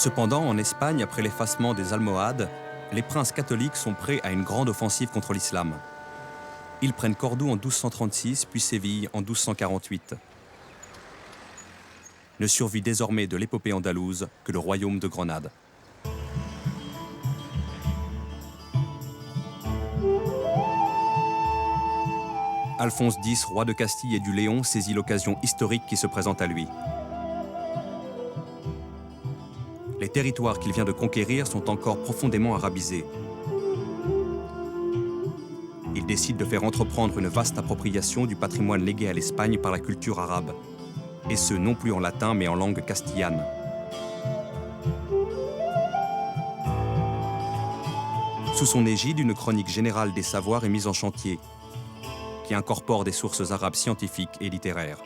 Cependant, en Espagne, après l'effacement des Almohades, les princes catholiques sont prêts à une grande offensive contre l'islam. Ils prennent Cordoue en 1236, puis Séville en 1248. Ne survit désormais de l'épopée andalouse que le royaume de Grenade. Alphonse X, roi de Castille et du Léon, saisit l'occasion historique qui se présente à lui. Les territoires qu'il vient de conquérir sont encore profondément arabisés. Il décide de faire entreprendre une vaste appropriation du patrimoine légué à l'Espagne par la culture arabe, et ce non plus en latin mais en langue castillane. Sous son égide, une chronique générale des savoirs est mise en chantier, qui incorpore des sources arabes scientifiques et littéraires.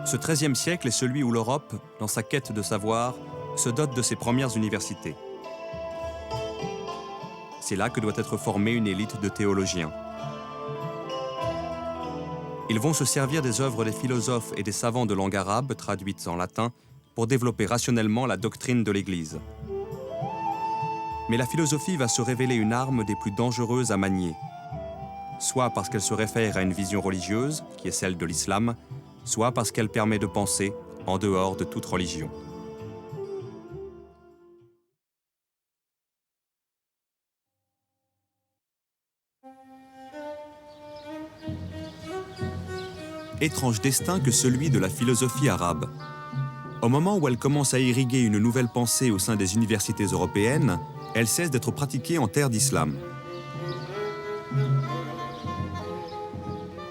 Ce XIIIe siècle est celui où l'Europe, dans sa quête de savoir, se dote de ses premières universités. C'est là que doit être formée une élite de théologiens. Ils vont se servir des œuvres des philosophes et des savants de langue arabe, traduites en latin, pour développer rationnellement la doctrine de l'Église. Mais la philosophie va se révéler une arme des plus dangereuses à manier, soit parce qu'elle se réfère à une vision religieuse, qui est celle de l'islam, soit parce qu'elle permet de penser en dehors de toute religion. Étrange destin que celui de la philosophie arabe. Au moment où elle commence à irriguer une nouvelle pensée au sein des universités européennes, elle cesse d'être pratiquée en terre d'islam.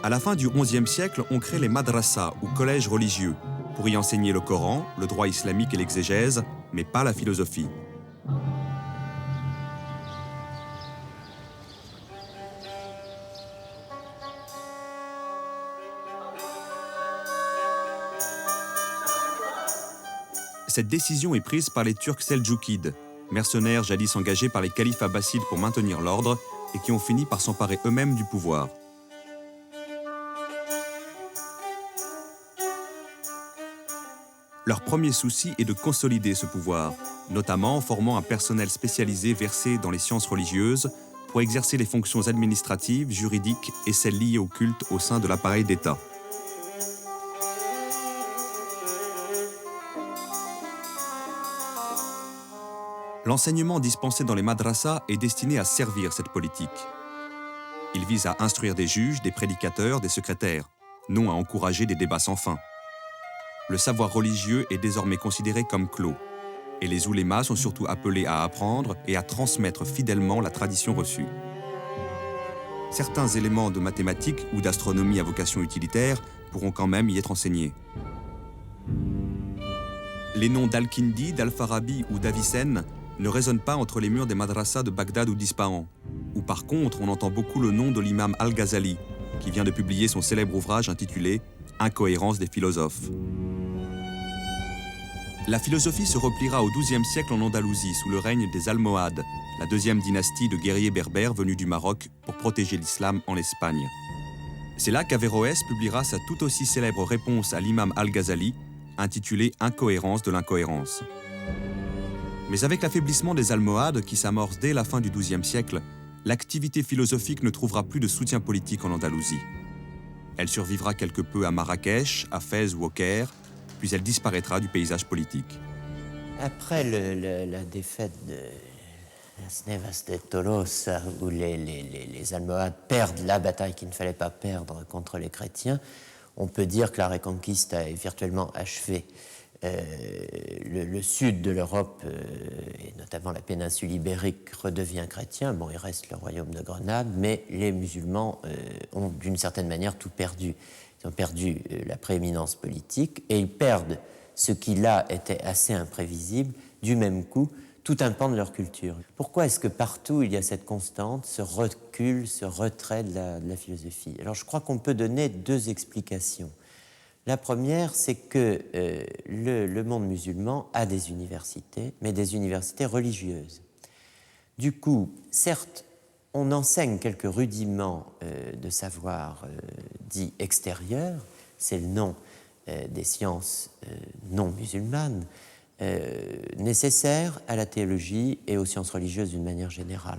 À la fin du XIe siècle, on crée les madrasas, ou collèges religieux, pour y enseigner le Coran, le droit islamique et l'exégèse, mais pas la philosophie. Cette décision est prise par les Turcs seldjoukides, mercenaires jadis engagés par les califes abbassides pour maintenir l'ordre et qui ont fini par s'emparer eux-mêmes du pouvoir. Leur premier souci est de consolider ce pouvoir, notamment en formant un personnel spécialisé versé dans les sciences religieuses pour exercer les fonctions administratives, juridiques et celles liées au culte au sein de l'appareil d'État. L'enseignement dispensé dans les madrasas est destiné à servir cette politique. Il vise à instruire des juges, des prédicateurs, des secrétaires, non à encourager des débats sans fin. Le savoir religieux est désormais considéré comme clos, et les oulémas sont surtout appelés à apprendre et à transmettre fidèlement la tradition reçue. Certains éléments de mathématiques ou d'astronomie à vocation utilitaire pourront quand même y être enseignés. Les noms d'Al-Kindi, d'Al-Farabi ou d'Avicenne ne résonnent pas entre les murs des madrasas de Bagdad ou d'Ispahan, où par contre on entend beaucoup le nom de l'imam Al-Ghazali, qui vient de publier son célèbre ouvrage intitulé « Incohérence des philosophes ». La philosophie se repliera au XIIe siècle en Andalousie sous le règne des Almohades, la deuxième dynastie de guerriers berbères venus du Maroc pour protéger l'islam en Espagne. C'est là qu'Averroès publiera sa tout aussi célèbre réponse à l'imam Al-Ghazali, intitulée « Incohérence de l'incohérence ». Mais avec l'affaiblissement des Almohades qui s'amorce dès la fin du XIIe siècle, l'activité philosophique ne trouvera plus de soutien politique en Andalousie. Elle survivra quelque peu à Marrakech, à Fès ou au Caire, puis elle disparaîtra du paysage politique. Après la défaite de Las Nevas de Tolosa, où les Almohades perdent la bataille qu'il ne fallait pas perdre contre les chrétiens, on peut dire que la Reconquista est virtuellement achevée. Le sud de l'Europe, et notamment la péninsule ibérique, redevient chrétien. Bon, il reste le royaume de Grenade, mais les musulmans ont d'une certaine manière tout perdu. Ils ont perdu la prééminence politique et ils perdent ce qui là était assez imprévisible, du même coup, tout un pan de leur culture. Pourquoi est-ce que partout il y a cette constante, ce recul, ce retrait de la philosophie? Alors je crois qu'on peut donner deux explications. La première, c'est que le monde musulman a des universités, mais des universités religieuses. Du coup, certes, on enseigne quelques rudiments de savoir dit extérieures, c'est le nom des sciences non musulmanes, nécessaires à la théologie et aux sciences religieuses d'une manière générale.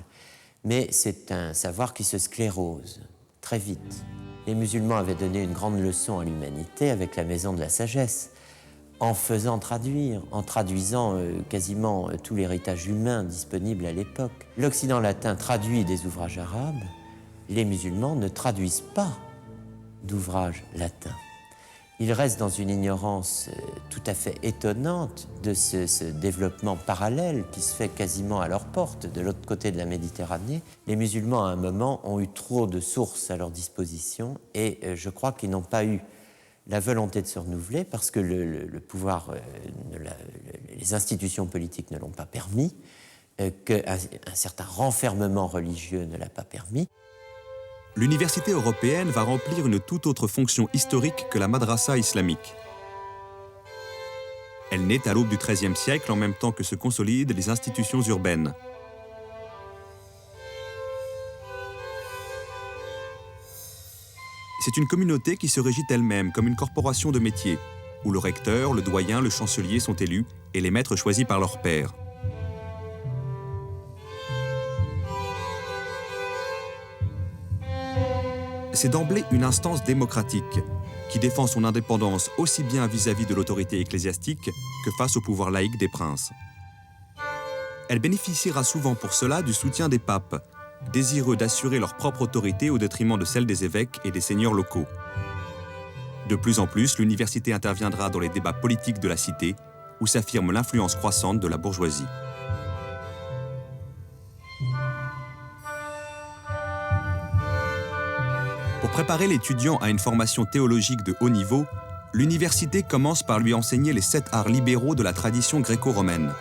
Mais c'est un savoir qui se sclérose très vite. Les musulmans avaient donné une grande leçon à l'humanité avec la Maison de la Sagesse, en faisant traduire, en traduisant quasiment tout l'héritage humain disponible à l'époque. L'Occident latin traduit des ouvrages arabes, les musulmans ne traduisent pas d'ouvrages latins. Ils restent dans une ignorance tout à fait étonnante de ce développement parallèle qui se fait quasiment à leur porte, de l'autre côté de la Méditerranée. Les musulmans, à un moment, ont eu trop de sources à leur disposition et je crois qu'ils n'ont pas eu la volonté de se renouveler parce que le pouvoir, les institutions politiques ne l'ont pas permis, qu'un certain renfermement religieux ne l'a pas permis. L'université européenne va remplir une toute autre fonction historique que la madrasa islamique. Elle naît à l'aube du XIIIe siècle en même temps que se consolident les institutions urbaines. C'est une communauté qui se régit elle-même comme une corporation de métiers, où le recteur, le doyen, le chancelier sont élus et les maîtres choisis par leur pairs. C'est d'emblée une instance démocratique qui défend son indépendance aussi bien vis-à-vis de l'autorité ecclésiastique que face au pouvoir laïque des princes. Elle bénéficiera souvent pour cela du soutien des papes, désireux d'assurer leur propre autorité au détriment de celle des évêques et des seigneurs locaux. De plus en plus, l'université interviendra dans les débats politiques de la cité, où s'affirme l'influence croissante de la bourgeoisie. Pour préparer l'étudiant à une formation théologique de haut niveau, l'université commence par lui enseigner les 7 arts libéraux de la tradition gréco-romaine: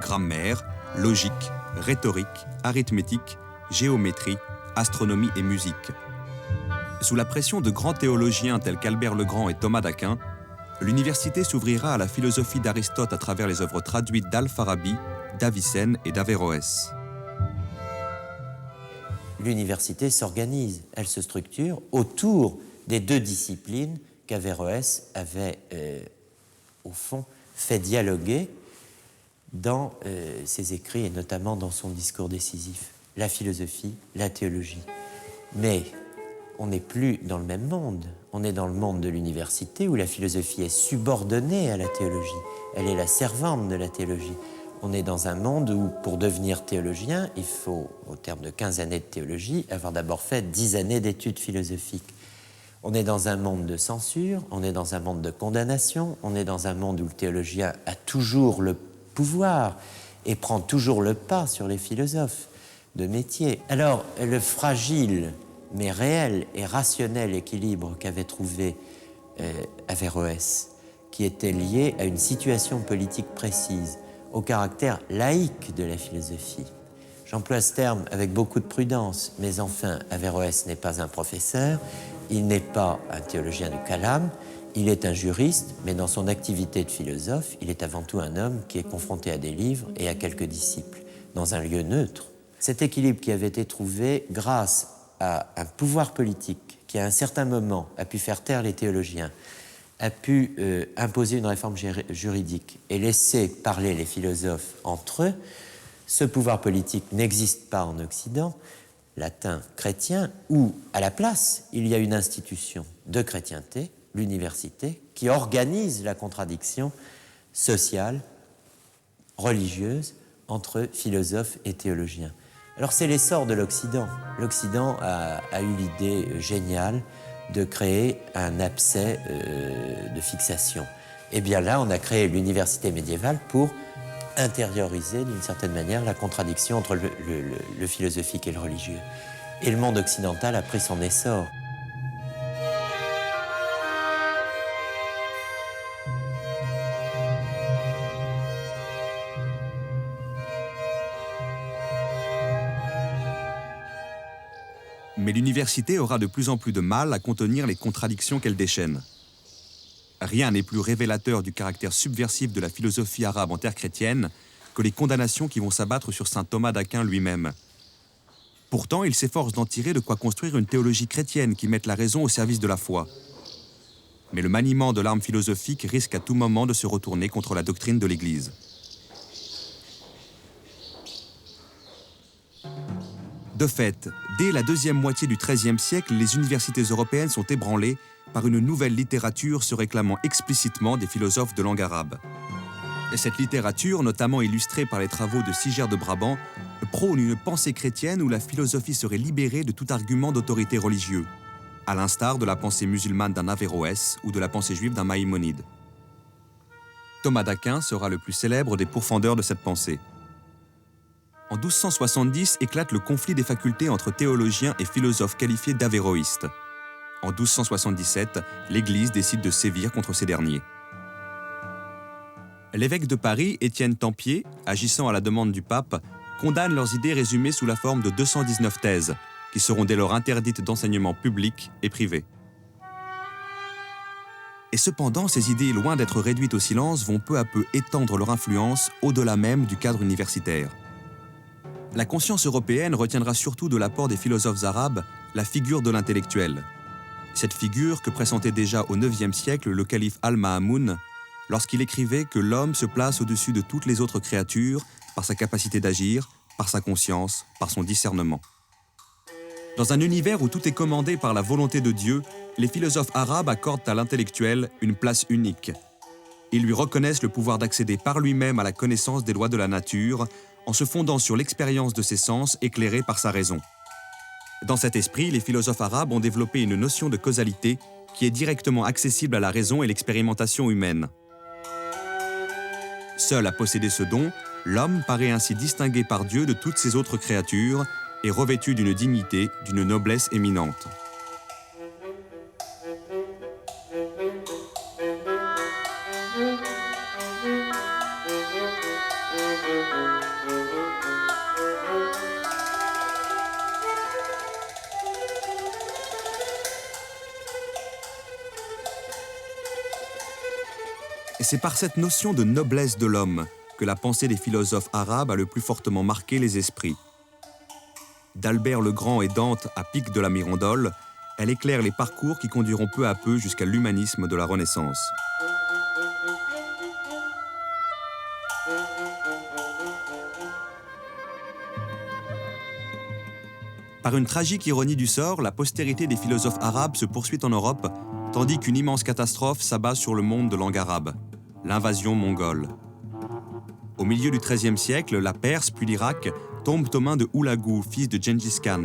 grammaire, logique, rhétorique, arithmétique, géométrie, astronomie et musique. Sous la pression de grands théologiens tels qu'Albert le Grand et Thomas d'Aquin, l'université s'ouvrira à la philosophie d'Aristote à travers les œuvres traduites d'Al-Farabi, d'Avicenne et d'Averroès. L'université s'organise, elle se structure autour des 2 disciplines qu'Averroès avait, au fond, fait dialoguer dans ses écrits et notamment dans son discours décisif. La philosophie, la théologie. Mais on n'est plus dans le même monde. On est dans le monde de l'université où la philosophie est subordonnée à la théologie. Elle est la servante de la théologie. On est dans un monde où, pour devenir théologien, il faut, au terme de 15 années de théologie, avoir d'abord fait 10 années d'études philosophiques. On est dans un monde de censure, on est dans un monde de condamnation, on est dans un monde où le théologien a toujours le pouvoir et prend toujours le pas sur les philosophes de métier. Alors, le fragile, mais réel et rationnel équilibre qu'avait trouvé Averroès, qui était lié à une situation politique précise, au caractère laïque de la philosophie. J'emploie ce terme avec beaucoup de prudence, mais enfin, Averroès n'est pas un professeur, il n'est pas un théologien du calame, il est un juriste, mais dans son activité de philosophe, il est avant tout un homme qui est confronté à des livres et à quelques disciples, dans un lieu neutre. Cet équilibre qui avait été trouvé grâce à un pouvoir politique qui, à un certain moment, a pu faire taire les théologiens, a pu imposer une réforme juridique et laisser parler les philosophes entre eux, ce pouvoir politique n'existe pas en Occident, latin, chrétien, où, à la place, il y a une institution de chrétienté, l'université, qui organise la contradiction sociale, religieuse, entre philosophes et théologiens. Alors c'est l'essor de l'Occident. L'Occident a eu l'idée géniale de créer un abcès de fixation. Et bien là, on a créé l'université médiévale pour intérioriser d'une certaine manière la contradiction entre le philosophique et le religieux. Et le monde occidental a pris son essor. Mais l'université aura de plus en plus de mal à contenir les contradictions qu'elle déchaîne. Rien n'est plus révélateur du caractère subversif de la philosophie arabe en terre chrétienne que les condamnations qui vont s'abattre sur saint Thomas d'Aquin lui-même. Pourtant, il s'efforce d'en tirer de quoi construire une théologie chrétienne qui mette la raison au service de la foi. Mais le maniement de l'arme philosophique risque à tout moment de se retourner contre la doctrine de l'Église. De fait, dès la deuxième moitié du XIIIe siècle, les universités européennes sont ébranlées par une nouvelle littérature se réclamant explicitement des philosophes de langue arabe. Et cette littérature, notamment illustrée par les travaux de Siger de Brabant, prône une pensée chrétienne où la philosophie serait libérée de tout argument d'autorité religieux, à l'instar de la pensée musulmane d'un Averroès ou de la pensée juive d'un Maïmonide. Thomas d'Aquin sera le plus célèbre des pourfendeurs de cette pensée. En 1270 éclate le conflit des facultés entre théologiens et philosophes qualifiés d'avéroïstes. En 1277, l'Église décide de sévir contre ces derniers. L'évêque de Paris, Étienne Tempier, agissant à la demande du pape, condamne leurs idées résumées sous la forme de 219 thèses, qui seront dès lors interdites d'enseignement public et privé. Et cependant, ces idées, loin d'être réduites au silence, vont peu à peu étendre leur influence au-delà même du cadre universitaire. La conscience européenne retiendra surtout de l'apport des philosophes arabes la figure de l'intellectuel. Cette figure que pressentait déjà au IXe siècle le calife Al-Ma'amoun lorsqu'il écrivait que l'homme se place au-dessus de toutes les autres créatures par sa capacité d'agir, par sa conscience, par son discernement. Dans un univers où tout est commandé par la volonté de Dieu, les philosophes arabes accordent à l'intellectuel une place unique. Ils lui reconnaissent le pouvoir d'accéder par lui-même à la connaissance des lois de la nature en se fondant sur l'expérience de ses sens éclairés par sa raison. Dans cet esprit, les philosophes arabes ont développé une notion de causalité qui est directement accessible à la raison et l'expérimentation humaine. Seul à posséder ce don, l'homme paraît ainsi distingué par Dieu de toutes ses autres créatures et revêtu d'une dignité, d'une noblesse éminente. Et c'est par cette notion de noblesse de l'homme que la pensée des philosophes arabes a le plus fortement marqué les esprits. D'Albert le Grand et Dante à Pic de la Mirandole, elle éclaire les parcours qui conduiront peu à peu jusqu'à l'humanisme de la Renaissance. Par une tragique ironie du sort, la postérité des philosophes arabes se poursuit en Europe, tandis qu'une immense catastrophe s'abat sur le monde de langue arabe, l'invasion mongole. Au milieu du XIIIe siècle, la Perse puis l'Irak tombent aux mains de Houlagou, fils de Gengis Khan.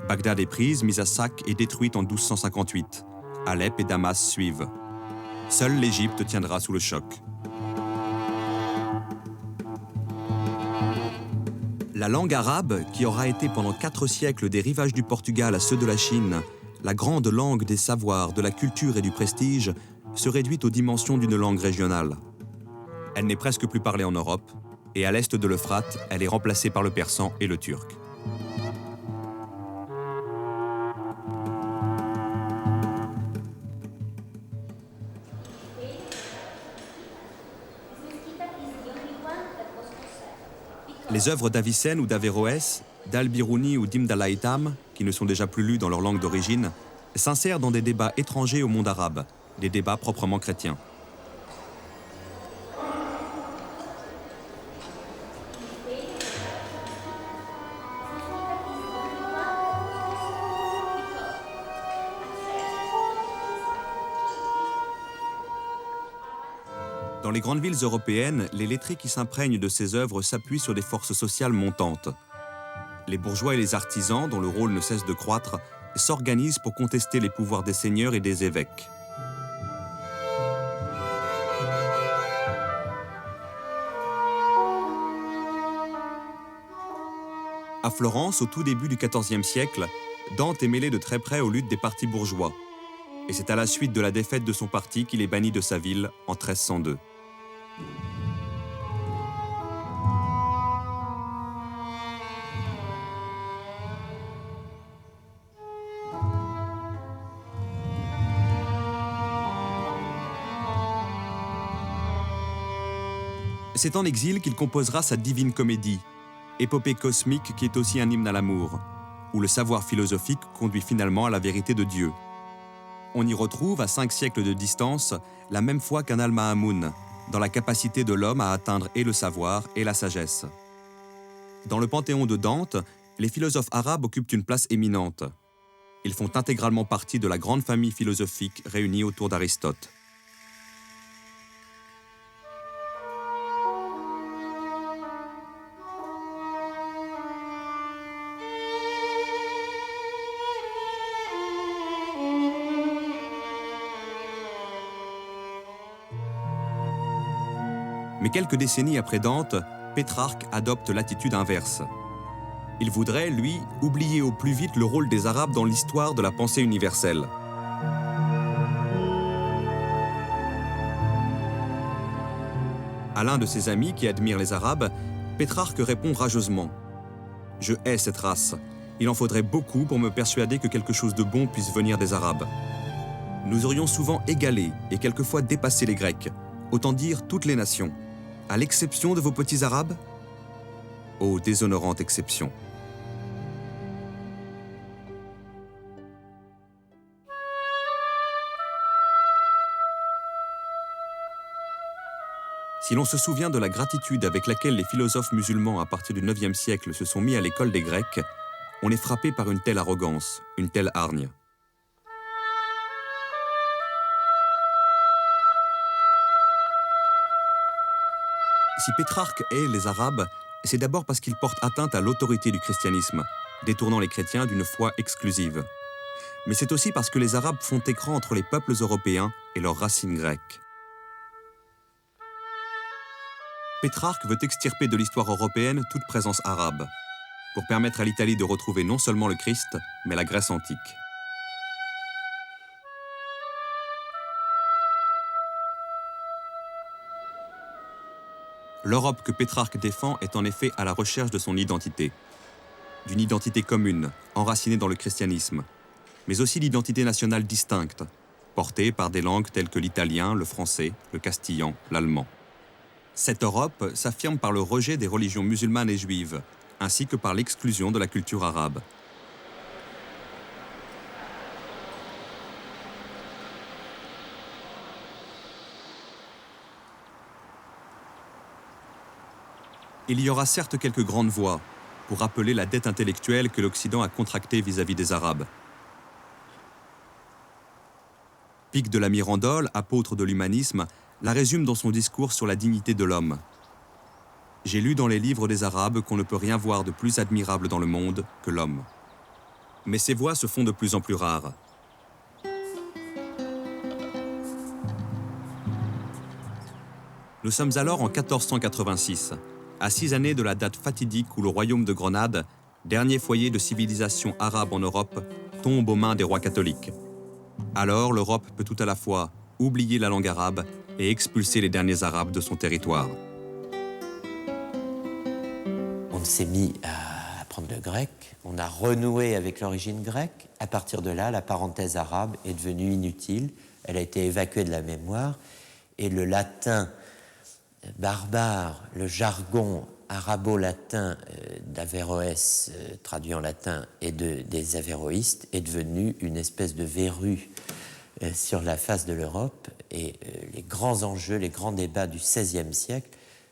Bagdad est prise, mise à sac et détruite en 1258. Alep et Damas suivent. Seule l'Égypte tiendra sous le choc. La langue arabe, qui aura été pendant 4 siècles des rivages du Portugal à ceux de la Chine, la grande langue des savoirs, de la culture et du prestige, se réduit aux dimensions d'une langue régionale. Elle n'est presque plus parlée en Europe, et à l'est de l'Euphrate, elle est remplacée par le persan et le turc. Les œuvres d'Avicenne ou d'Averroès, d'Al-Biruni ou d'Ibn al-Haytham, qui ne sont déjà plus lues dans leur langue d'origine, s'insèrent dans des débats étrangers au monde arabe, des débats proprement chrétiens. Dans les grandes villes européennes, les lettrés qui s'imprègnent de ces œuvres s'appuient sur des forces sociales montantes. Les bourgeois et les artisans, dont le rôle ne cesse de croître, s'organisent pour contester les pouvoirs des seigneurs et des évêques. À Florence, au tout début du XIVe siècle, Dante est mêlé de très près aux luttes des partis bourgeois. Et c'est à la suite de la défaite de son parti qu'il est banni de sa ville en 1302. C'est en exil qu'il composera sa Divine Comédie, épopée cosmique qui est aussi un hymne à l'amour. où le savoir philosophique conduit finalement à la vérité de Dieu. On y retrouve, à 5 siècles de distance, la même foi qu'un Al-Ma'amoun, dans la capacité de l'homme à atteindre et le savoir et la sagesse. Dans le panthéon de Dante, les philosophes arabes occupent une place éminente. Ils font intégralement partie de la grande famille philosophique réunie autour d'Aristote. Mais quelques décennies après Dante, Pétrarque adopte l'attitude inverse. Il voudrait, lui, oublier au plus vite le rôle des Arabes dans l'histoire de la pensée universelle. À l'un de ses amis qui admire les Arabes, Pétrarque répond rageusement « Je hais cette race. Il en faudrait beaucoup pour me persuader que quelque chose de bon puisse venir des Arabes. Nous aurions souvent égalé et quelquefois dépassé les Grecs, autant dire toutes les nations. À l'exception de vos petits Arabes ? Ô déshonorante exception !» Si l'on se souvient de la gratitude avec laquelle les philosophes musulmans à partir du IXe siècle se sont mis à l'école des Grecs, on est frappé par une telle arrogance, une telle hargne. Si Pétrarque hait les Arabes, c'est d'abord parce qu'ils portent atteinte à l'autorité du christianisme, détournant les chrétiens d'une foi exclusive. Mais c'est aussi parce que les Arabes font écran entre les peuples européens et leurs racines grecques. Pétrarque veut extirper de l'histoire européenne toute présence arabe, pour permettre à l'Italie de retrouver non seulement le Christ, mais la Grèce antique. L'Europe que Pétrarque défend est en effet à la recherche de son identité. D'une identité commune, enracinée dans le christianisme, mais aussi d'identité nationale distincte, portée par des langues telles que l'italien, le français, le castillan, l'allemand. Cette Europe s'affirme par le rejet des religions musulmanes et juives, ainsi que par l'exclusion de la culture arabe. Il y aura certes quelques grandes voix pour rappeler la dette intellectuelle que l'Occident a contractée vis-à-vis des Arabes. Pic de la Mirandole, apôtre de l'humanisme, la résume dans son discours sur la dignité de l'homme. « J'ai lu dans les livres des Arabes qu'on ne peut rien voir de plus admirable dans le monde que l'homme. » Mais ces voix se font de plus en plus rares. Nous sommes alors en 1486, à 6 années de la date fatidique où le royaume de Grenade, dernier foyer de civilisation arabe en Europe, tombe aux mains des rois catholiques. Alors l'Europe peut tout à la fois oublier la langue arabe et expulser les derniers Arabes de son territoire. On s'est mis à apprendre le grec, on a renoué avec l'origine grecque. À partir de là, la parenthèse arabe est devenue inutile, elle a été évacuée de la mémoire, et le latin barbare, le jargon arabo-latin d'Averroès, traduit en latin, et des avéroïstes, est devenu une espèce de verrue sur la face de l'Europe. Et les grands enjeux, les grands débats du XVIe siècle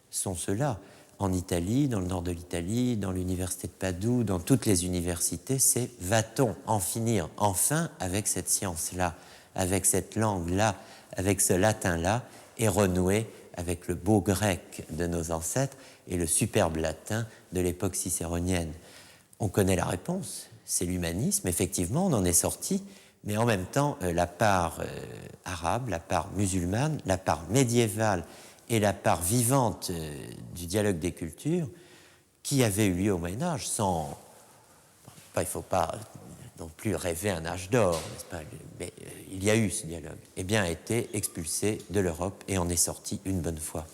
sont ceux-là. En Italie, dans le nord de l'Italie, dans l'université de Padoue, dans toutes les universités, c'est va-t-on en finir enfin avec cette science-là, avec cette langue-là, avec ce latin-là, et renouer avec le beau grec de nos ancêtres et le superbe latin de l'époque cicéronienne. On connaît la réponse, c'est l'humanisme. Effectivement, on en est sorti, mais en même temps, la part arabe, la part musulmane, la part médiévale et la part vivante du dialogue des cultures qui avait eu lieu au Moyen-Âge, sans... il ne faut pas non plus rêver un âge d'or, n'est-ce pas, mais il y a eu ce dialogue, eh bien, a été expulsé de l'Europe et en est sorti une bonne fois.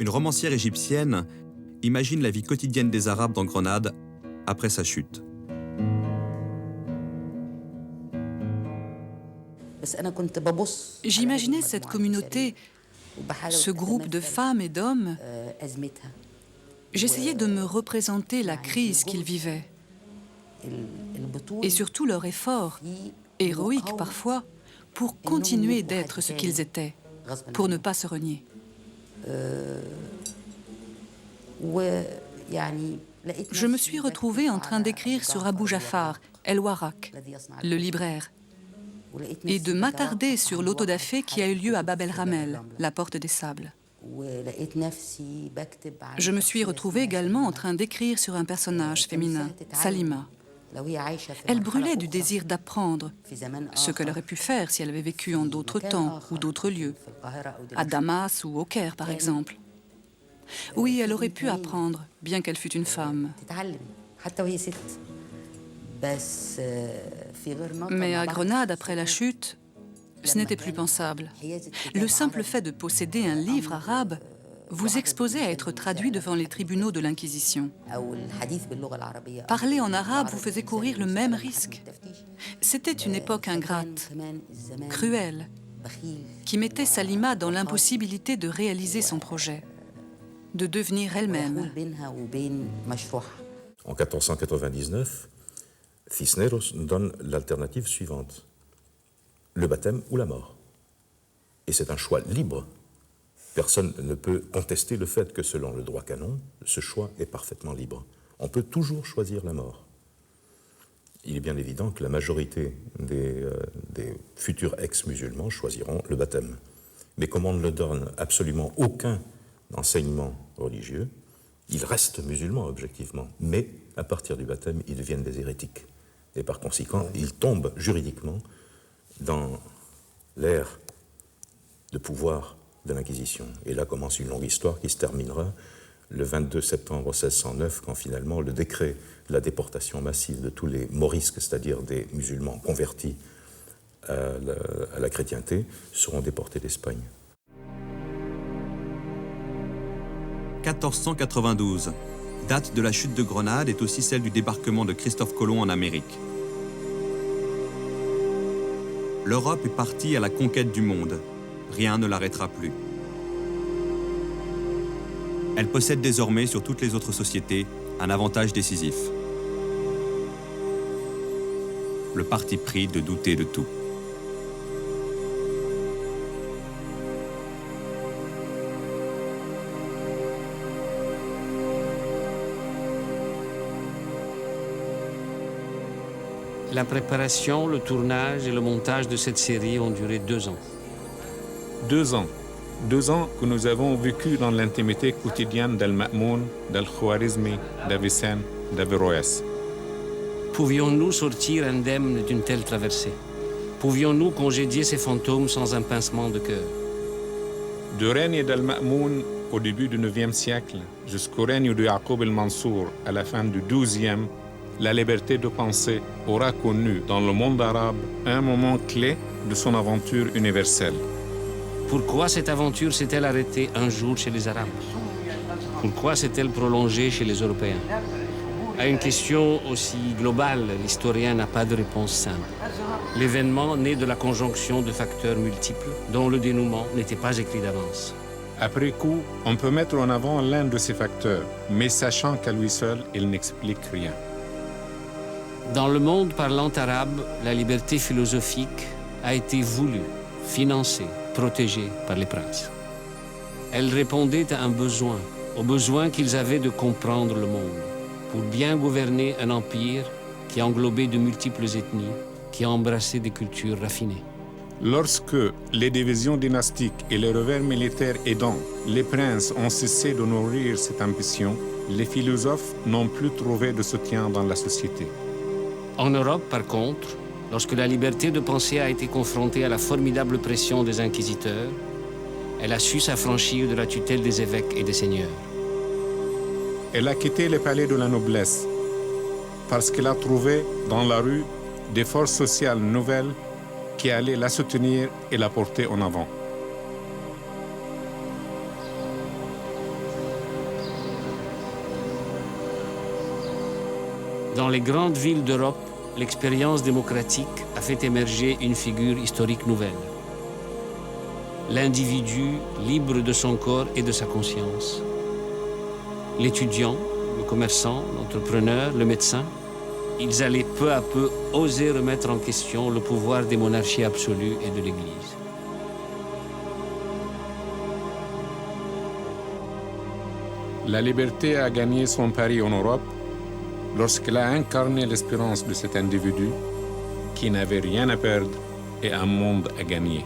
Une romancière égyptienne imagine la vie quotidienne des Arabes dans Grenade après sa chute. J'imaginais cette communauté, ce groupe de femmes et d'hommes. J'essayais de me représenter la crise qu'ils vivaient et surtout leur effort, héroïque parfois, pour continuer d'être ce qu'ils étaient, pour ne pas se renier. Je me suis retrouvée en train d'écrire sur Abou Jafar, El-Warraq, le libraire, et de m'attarder sur l'autodafé qui a eu lieu à Bab el-Ramel, la porte des sables. Je me suis retrouvée également en train d'écrire sur un personnage féminin, Salima. Elle brûlait du désir d'apprendre, ce qu'elle aurait pu faire si elle avait vécu en d'autres temps ou d'autres lieux, à Damas ou au Caire par exemple. Oui, elle aurait pu apprendre, bien qu'elle fût une femme. Mais à Grenade, après la chute, ce n'était plus pensable. Le simple fait de posséder un livre arabe vous exposait à être traduit devant les tribunaux de l'Inquisition. Parler en arabe vous faisait courir le même risque. C'était une époque ingrate, cruelle, qui mettait Salima dans l'impossibilité de réaliser son projet, de devenir elle-même. En 1499, Cisneros donne l'alternative suivante: le baptême ou la mort. Et c'est un choix libre. Personne ne peut contester le fait que selon le droit canon, ce choix est parfaitement libre. On peut toujours choisir la mort. Il est bien évident que la majorité des futurs ex-musulmans choisiront le baptême. Mais comme on ne leur donne absolument aucun enseignement religieux, ils restent musulmans objectivement. Mais à partir du baptême, ils deviennent des hérétiques. Et par conséquent, ils tombent juridiquement dans l'ère de pouvoir de l'Inquisition. Et là commence une longue histoire qui se terminera le 22 septembre 1609, quand finalement le décret de la déportation massive de tous les morisques, c'est-à-dire des musulmans convertis à la chrétienté, seront déportés d'Espagne. 1492, date de la chute de Grenade, est aussi celle du débarquement de Christophe Colomb en Amérique. L'Europe est partie à la conquête du monde. Rien ne l'arrêtera plus. Elle possède désormais sur toutes les autres sociétés un avantage décisif: le parti pris de douter de tout. La préparation, le tournage et le montage de cette série ont duré 2 ans. 2 ans. 2 ans que nous avons vécu dans l'intimité quotidienne d'Al-Ma'moun, d'Al-Khwarizmi, d'Avicenne, d'Averroès. Pouvions-nous sortir indemnes d'une telle traversée? Pouvions-nous congédier ces fantômes sans un pincement de cœur? Du règne d'Al-Ma'moun au début du 9e siècle jusqu'au règne de Yaqub el-Mansour à la fin du 12e, la liberté de penser aura connu dans le monde arabe un moment clé de son aventure universelle. Pourquoi cette aventure s'est-elle arrêtée un jour chez les Arabes? Pourquoi s'est-elle prolongée chez les Européens? À une question aussi globale, l'historien n'a pas de réponse simple. L'événement naît de la conjonction de facteurs multiples dont le dénouement n'était pas écrit d'avance. Après coup, on peut mettre en avant l'un de ces facteurs, mais sachant qu'à lui seul, il n'explique rien. Dans le monde parlant arabe, la liberté philosophique a été voulue, financée, protégée par les princes. Elle répondait à un besoin, au besoin qu'ils avaient de comprendre le monde, pour bien gouverner un empire qui englobait de multiples ethnies, qui embrassait des cultures raffinées. Lorsque les divisions dynastiques et les revers militaires aidant, les princes ont cessé de nourrir cette ambition, les philosophes n'ont plus trouvé de soutien dans la société. En Europe, par contre, lorsque la liberté de penser a été confrontée à la formidable pression des inquisiteurs, elle a su s'affranchir de la tutelle des évêques et des seigneurs. Elle a quitté les palais de la noblesse parce qu'elle a trouvé dans la rue des forces sociales nouvelles qui allaient la soutenir et la porter en avant. Dans les grandes villes d'Europe, l'expérience démocratique a fait émerger une figure historique nouvelle. L'individu libre de son corps et de sa conscience. L'étudiant, le commerçant, l'entrepreneur, le médecin, ils allaient peu à peu oser remettre en question le pouvoir des monarchies absolues et de l'Église. La liberté a gagné son pari en Europe lorsqu'elle a incarné l'espérance de cet individu qui n'avait rien à perdre et un monde à gagner.